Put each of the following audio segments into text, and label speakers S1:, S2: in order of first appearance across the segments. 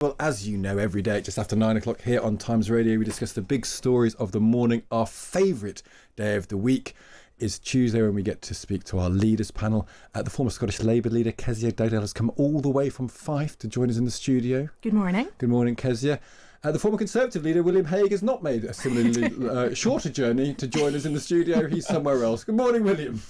S1: Well, as you know, every day just after 9 o'clock here on Times Radio, we discuss the big stories of the morning. Our favourite day of the week is Tuesday, when we get to speak to our leaders panel. The former Scottish Labour leader, Kezia Dugdale, has come all the way from Fife to join us in the studio.
S2: Good morning.
S1: Good morning, Kezia. The former Conservative leader, William Hague, has not made a similarly shorter journey to join us in the studio. He's somewhere else. Good morning, William.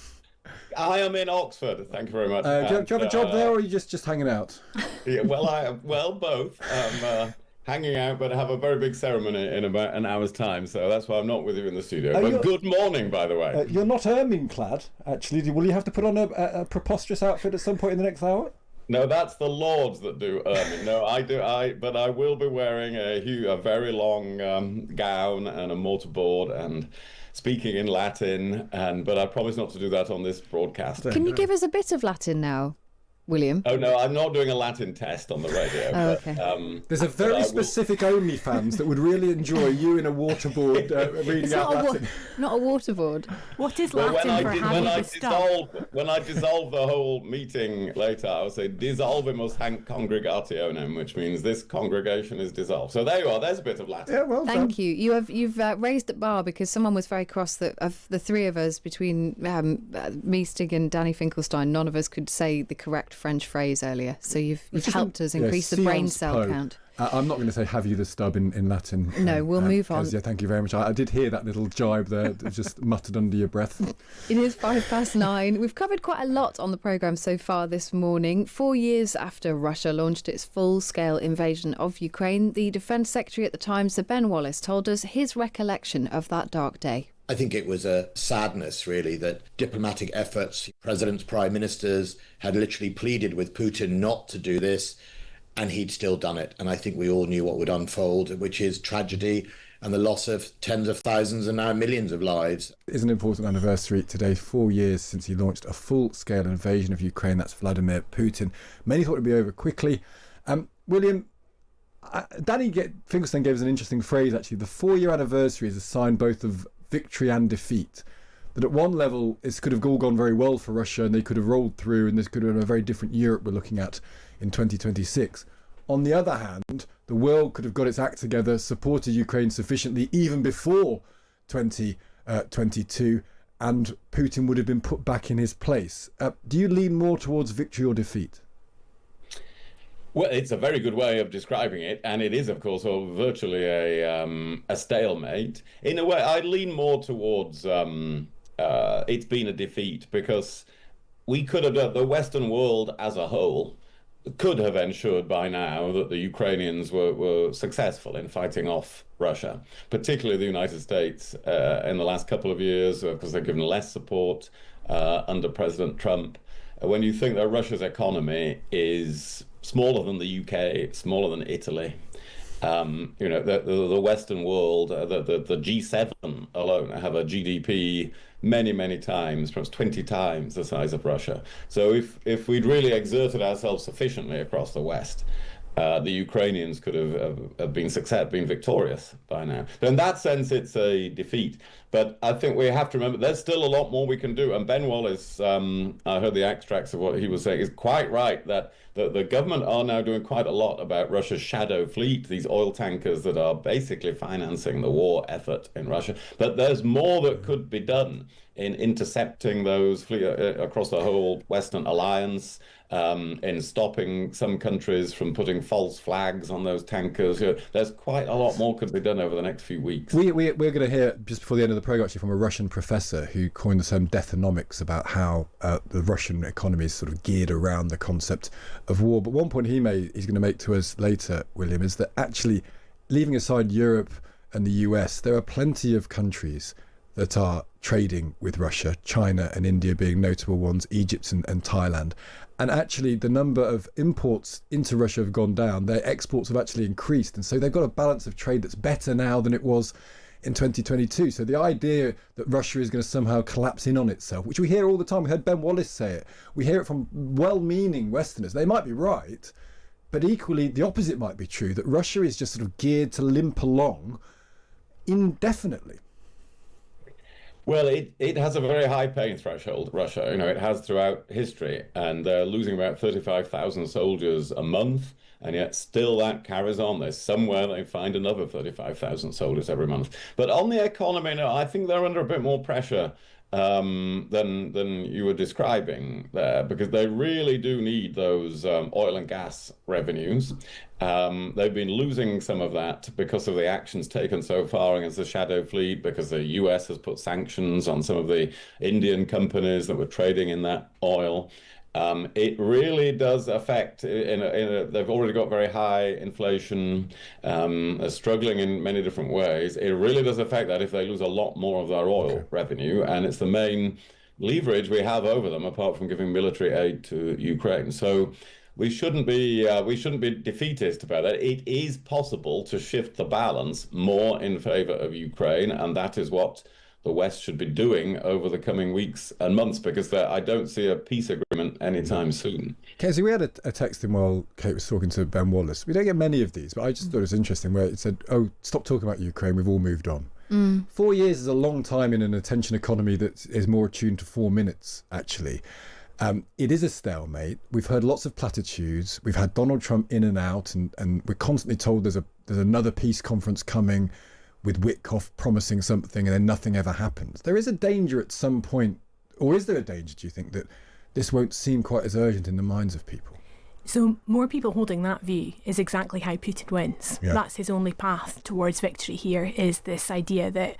S3: I am in Oxford. Thank you very much.
S1: Do you have a job there, or are you just hanging out?
S3: Yeah, well, both. I'm hanging out, but I have a very big ceremony in about an hour's time, so that's why I'm not with you in the studio. But good morning, by the way.
S1: You're not ermine-clad, actually. Will you have to put on a preposterous outfit at some point in the next hour?
S3: No, that's the lords that do ermine. No, I do. But I will be wearing a very long gown and a mortarboard and speaking in Latin. But I promise not to do that on this broadcast.
S2: Can you give us a bit of Latin now, William?
S3: Oh no, I'm not doing a Latin test on the radio.
S2: Okay.
S1: There's a very specific OnlyFans that would really enjoy you in a waterboard reading out Latin.
S2: Not a waterboard.
S4: What is Latin for having the stuff?
S3: When I dissolve the whole meeting later, I'll say dissolvimus hanc congregationem, which means this congregation is dissolved. So there you are. There's a bit of Latin.
S1: Yeah, well
S2: Thank you. You've raised the bar, because someone was very cross that of the three of us, between me, Stig, and Danny Finkelstein, none of us could say the correct French phrase earlier. So you've helped us increase the brain cell count.
S1: I'm not going to say "have you the stub" in Latin.
S2: No, we'll move on.
S1: Kezia, thank you very much. I did hear that little jibe there, that just muttered under your breath.
S2: It is 9:05. We've covered quite a lot on the programme so far this morning. 4 years after Russia launched its full-scale invasion of Ukraine, the Defence Secretary at the time, Sir Ben Wallace, told us his recollection of that dark day.
S5: I think it was a sadness, really, that diplomatic efforts, presidents, prime ministers had literally pleaded with Putin not to do this, and he'd still done it. And I think we all knew what would unfold, which is tragedy and the loss of tens of thousands and now millions of lives.
S1: It's an important anniversary today, 4 years since he launched a full-scale invasion of Ukraine. That's Vladimir Putin. Many thought it'd be over quickly. William, Danny Finkelstein gave us an interesting phrase, actually. The 4-year anniversary is a sign both of victory and defeat. That at one level, this could have all gone very well for Russia, and they could have rolled through, and this could have been a very different Europe we're looking at in 2026. On the other hand, the world could have got its act together, supported Ukraine sufficiently even before 2022, and Putin would have been put back in his place. Do you lean more towards victory or defeat?
S3: Well, it's a very good way of describing it, and it is, of course, virtually a stalemate. In a way, I lean more towards it's been a defeat, because we could have done, the Western world as a whole could have ensured by now that the Ukrainians were successful in fighting off Russia, particularly the United States in the last couple of years, because they've given less support under President Trump. When you think that Russia's economy is smaller than the UK, smaller than Italy, the Western world, the G7 alone have a GDP many times, perhaps 20 times the size of Russia. So if we'd really exerted ourselves sufficiently across the West, the Ukrainians could have been victorious by now. So in that sense, it's a defeat. But I think we have to remember there's still a lot more we can do. And Ben Wallace, I heard the extracts of what he was saying, is quite right that the government are now doing quite a lot about Russia's shadow fleet, these oil tankers that are basically financing the war effort in Russia. But there's more that could be done in intercepting those fleet across the whole Western alliance, in stopping some countries from putting false flags on those tankers. There's quite a lot more could be done over the next few weeks.
S1: We're going to hear, just before the end of the programme, actually, from a Russian professor who coined the term deathonomics, about how the Russian economy is sort of geared around the concept of war. But one point he's going to make to us later, William, is that actually, leaving aside Europe and the US, there are plenty of countries that are trading with Russia, China and India being notable ones, Egypt and Thailand. And actually the number of imports into Russia have gone down. Their exports have actually increased. And so they've got a balance of trade that's better now than it was in 2022. So the idea that Russia is going to somehow collapse in on itself, which we hear all the time, we heard Ben Wallace say it, we hear it from well-meaning Westerners. They might be right, but equally the opposite might be true, that Russia is just sort of geared to limp along indefinitely.
S3: Well, it has a very high pain threshold, Russia. It has throughout history, and they're losing about 35,000 soldiers a month. and yet still that carries on. There's somewhere they find another 35,000 soldiers every month. But on the economy, no, I think they're under a bit more pressure than you were describing there, because they really do need those oil and gas revenues. They've been losing some of that because of the actions taken so far against the shadow fleet, because the US has put sanctions on some of the Indian companies that were trading in that oil. It really does affect, they've already got very high inflation, they're struggling in many different ways. It really does affect that if they lose a lot more of their oil revenue, and it's the main leverage we have over them, apart from giving military aid to Ukraine. So we shouldn't be defeatist about that. It is possible to shift the balance more in favor of Ukraine, and that is what the West should be doing over the coming weeks and months, because I don't see a peace agreement anytime soon.
S1: Kezia, we had a text in while Kate was talking to Ben Wallace. We don't get many of these, but I just thought it was interesting, where it said, "Oh, stop talking about Ukraine, we've all moved on." 4 years is a long time in an attention economy that is more attuned to 4 minutes, actually. It is a stalemate. We've heard lots of platitudes. We've had Donald Trump in and out, and we're constantly told there's another peace conference coming, with Witkoff promising something, and then nothing ever happens. There is a danger at some point, or is there a danger, do you think, that this won't seem quite as urgent in the minds of people?
S4: So more people holding that view is exactly how Putin wins.
S1: Yeah.
S4: That's his only path towards victory here, is this idea that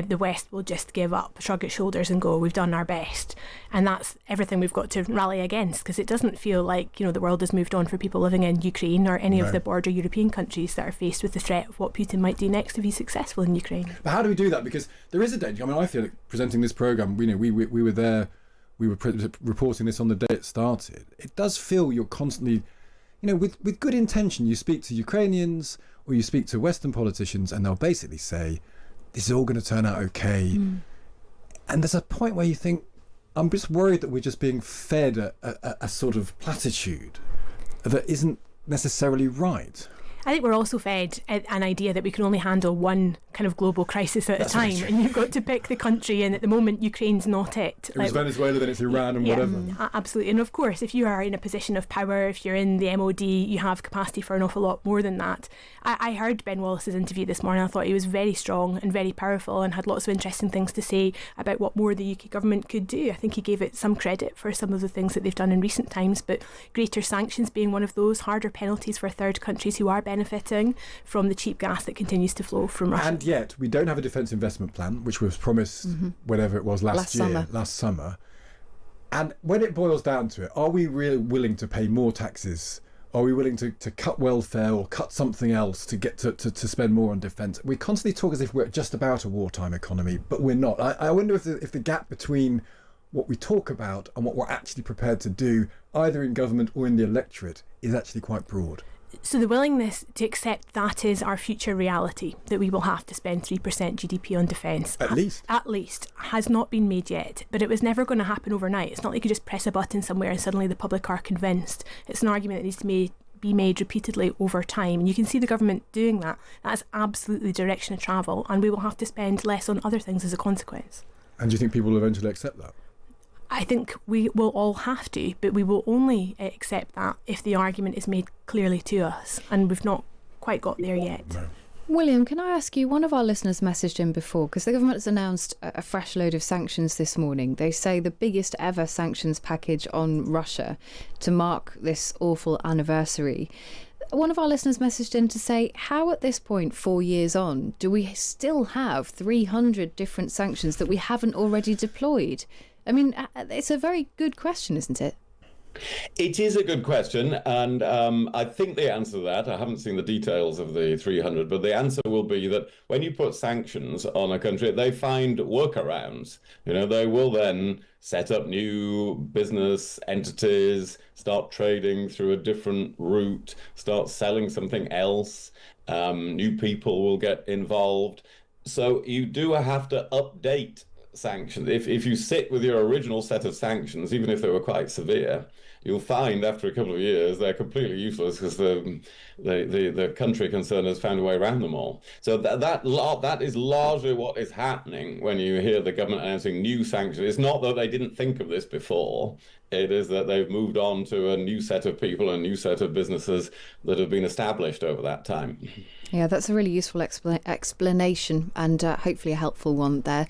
S4: the West will just give up, shrug its shoulders and go, we've done our best. And that's everything we've got to rally against, because it doesn't feel like, the world has moved on for people living in Ukraine or any of the border European countries that are faced with the threat of what Putin might do next if he's successful in Ukraine.
S1: But how do we do that? Because there is a danger. I mean, I feel like presenting this programme, we were there, we were reporting this on the day it started. It does feel you're constantly, with good intention, you speak to Ukrainians or you speak to Western politicians, and they'll basically say, this is all going to turn out okay. And there's a point where you think, I'm just worried that we're just being fed a sort of platitude that isn't necessarily right.
S4: I think we're also fed an idea that we can only handle one kind of global crisis at a time, and you've got to pick the country, and at the moment Ukraine's not it.
S1: It was Venezuela, then it's Iran, and whatever.
S4: Absolutely. And of course, if you are in a position of power, if you're in the MOD, you have capacity for an awful lot more than that. I heard Ben Wallace's interview this morning. I thought he was very strong and very powerful and had lots of interesting things to say about what more the UK government could do. I think he gave it some credit for some of the things that they've done in recent times, but greater sanctions being one of those, harder penalties for third countries who are benefiting from the cheap gas that continues to flow from Russia.
S1: And yet we don't have a defence investment plan, which was promised whenever it was last summer. And when it boils down to it, are we really willing to pay more taxes? Are we willing to cut welfare or cut something else to get to spend more on defence? We constantly talk as if we're just about a wartime economy, but we're not. I wonder if the gap between what we talk about and what we're actually prepared to do, either in government or in the electorate, is actually quite broad.
S4: So the willingness to accept that is our future reality, that we will have to spend 3% GDP on defence.
S1: At least,
S4: has not been made yet, but it was never going to happen overnight. It's not like you just press a button somewhere and suddenly the public are convinced. It's an argument that needs to be made repeatedly over time, and you can see the government doing that. That's absolutely the direction of travel, and we will have to spend less on other things as a consequence.
S1: And do you think people will eventually accept that?
S4: I think we will all have to, but we will only accept that if the argument is made clearly to us, and we've not quite got there yet.
S1: No.
S2: William, can I ask you, one of our listeners messaged in before, because the government has announced a fresh load of sanctions this morning. They say the biggest ever sanctions package on Russia to mark this awful anniversary. One of our listeners messaged in to say, how at this point, 4 years on, do we still have 300 different sanctions that we haven't already deployed? I mean, it's a very good question, isn't it?
S3: It is a good question, and I think the answer to that, I haven't seen the details of the 300, but the answer will be that when you put sanctions on a country, they find workarounds. They will then set up new business entities, start trading through a different route, start selling something else. New people will get involved. So you do have to update sanctions. If you sit with your original set of sanctions, even if they were quite severe, you'll find after a couple of years they're completely useless because the country concerned has found a way around them all. So that is largely what is happening when you hear the government announcing new sanctions. It's not that they didn't think of this before. It is that they've moved on to a new set of people, a new set of businesses that have been established over that time.
S2: Yeah, that's a really useful explanation and hopefully a helpful one there.